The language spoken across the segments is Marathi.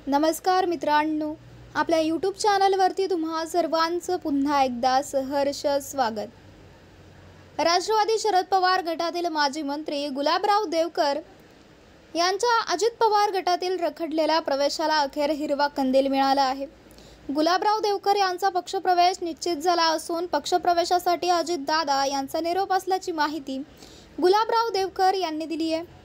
नमस्कार मित्रांनो, आपल्या यूट्यूब चॅनलवरती तुम्हा सर्वांचं पुन्हा एकदा सहर्ष स्वागत। राष्ट्रवादी शरद पवार गटातील माजी मंत्री गुलाबराव देवकर यांच्या अजित पवार गटातील रखडलेल्या प्रवेशाला अखेर हिरवा कंदील मिळाला आहे। गुलाबराव देवकर यांचा पक्षप्रवेश निश्चित झाला असून पक्षप्रवेशासाठी अजित दादा यांचा निरोप असल्याची माहिती गुलाबराव देवकर यांनी दिली आहे।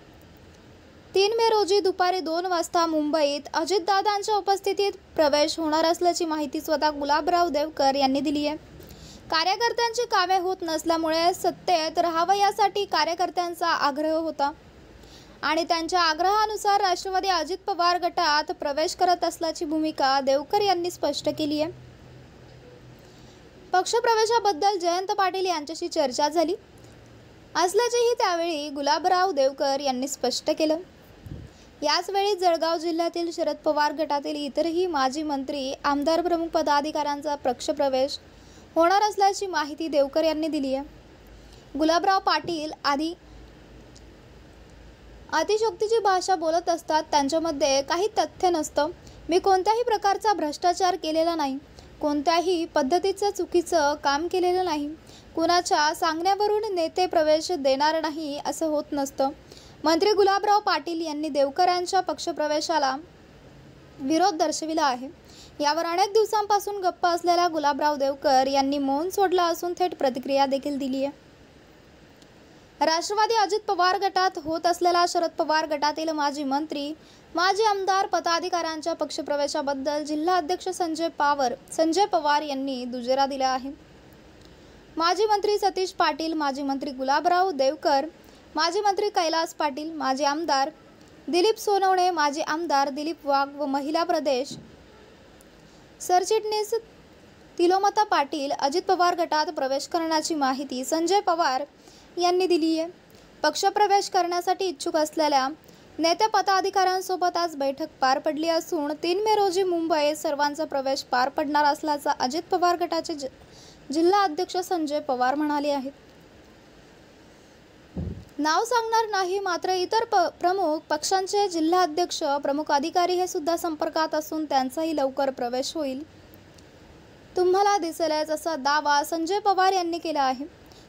3 मे रोजी दुपारी 2 वाजता मुंबईत अजितदादांच्या उपस्थितीत प्रवेश होणार असल्याची माहिती स्वतः गुलाबराव देवकर यांनी दिली आहे। कार्यकर्त्यांची कामे होत नसल्यामुळे सत्तेत राहावं यासाठी कार्यकर्त्यांचा आग्रह होता आणि त्यांच्या आग्रहानुसार राष्ट्रवादी अजित पवार गटात प्रवेश करत असल्याची भूमिका देवकर यांनी स्पष्ट केली आहे। पक्षप्रवेशाबद्दल जयंत पाटील यांच्याशी चर्चा झाली असल्याचेही त्यावेळी गुलाबराव देवकर यांनी स्पष्ट केलं। याचवेळी जळगाव जिल्ह्यातील शरद पवार गटातील इतरही माजी मंत्री आमदार प्रमुख पदाधिकाऱ्यांचा पक्षप्रवेश होणार असल्याची माहिती देवकर यांनी दिली आहे। गुलाबराव पाटील अतिशयोक्तीची भाषा बोलत असतात, त्यांच्यामध्ये काही तथ्य नसतं। मी कोणत्याही प्रकारचा भ्रष्टाचार केलेला नाही, कोणत्याही पद्धतीचं चुकीचं काम केलेलं नाही, कुणाच्या सांगण्यावरून नेते प्रवेश देणार नाही असं होत नसतं। मंत्री गुलाबराव पाटील यांनी देवकरांच्या पक्षप्रवेशाला विरोध दर्शविला आहे। यावर अनेक दिवसांपासून गप्प असलेल्या गुलाबराव देवकर यांनी मौन सोडला असून थेट प्रतिक्रिया देखील दिली आहे। राष्ट्रवादी अजित पवार गटात होत असलेला शरद पवार गटातील माजी मंत्री माजी आमदार पदाधिकाऱ्यांच्या पक्षप्रवेशाबद्दल जिल्हाध्यक्ष संजय पवार यांनी दुजोरा दिला आहे। माजी मंत्री सतीश पाटील, माजी मंत्री गुलाबराव देवकर, माजी मंत्री कैलास पाटील, माजी आमदार दिलीप सोनवणे, माजी आमदार दिलीप वाघ व महिला प्रदेश सरचिटणीस तिलोमता पाटील अजित पवार गटात प्रवेश करण्याची माहिती संजय पवार यांनी दिली आहे। पक्षप्रवेश करण्यासाठी इच्छुक असलेल्या नेते पदाधिकाऱ्यांसोबत आज बैठक पार पडली असून 3 मे रोजी मुंबईत सर्वांचा प्रवेश पार पडणार असल्याचा अजित पवार गटाचे जिल्हा अध्यक्ष संजय पवार म्हणाले आहेत। नाव सांगणार नाही, मात्र इतर प्रमुख पक्षांचे जिल्हा अध्यक्ष प्रमुख अधिकारी हे सुद्धा संपर्कात असून त्यांचाही लवकर प्रवेश होईल तुम्हाला दिसेलच असा दावा संजय पवार यांनी केला आहे।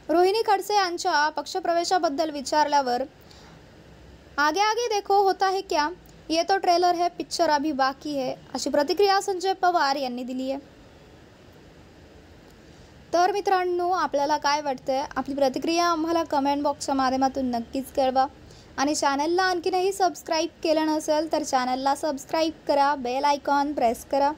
रोहिणी खडसे यांच्या पक्षप्रवेशाबद्दल विचारल्यावर आगे आगे देखो होता है क्या, ये तो ट्रेलर है, पिक्चर अभी बाकी है अशी प्रतिक्रिया संजय पवार यांनी दिली आहे। तर मित्रांनो, आपल्याला काय वाटतंय, आपली प्रतिक्रिया आम्हाला कमेंट बॉक्सच्या माध्यमातून नक्कीच कळवा आणि चॅनलला आणखीनही सबस्क्राईब केलं नसेल तर चॅनलला सबस्क्राईब करा, बेल आयकॉन प्रेस करा।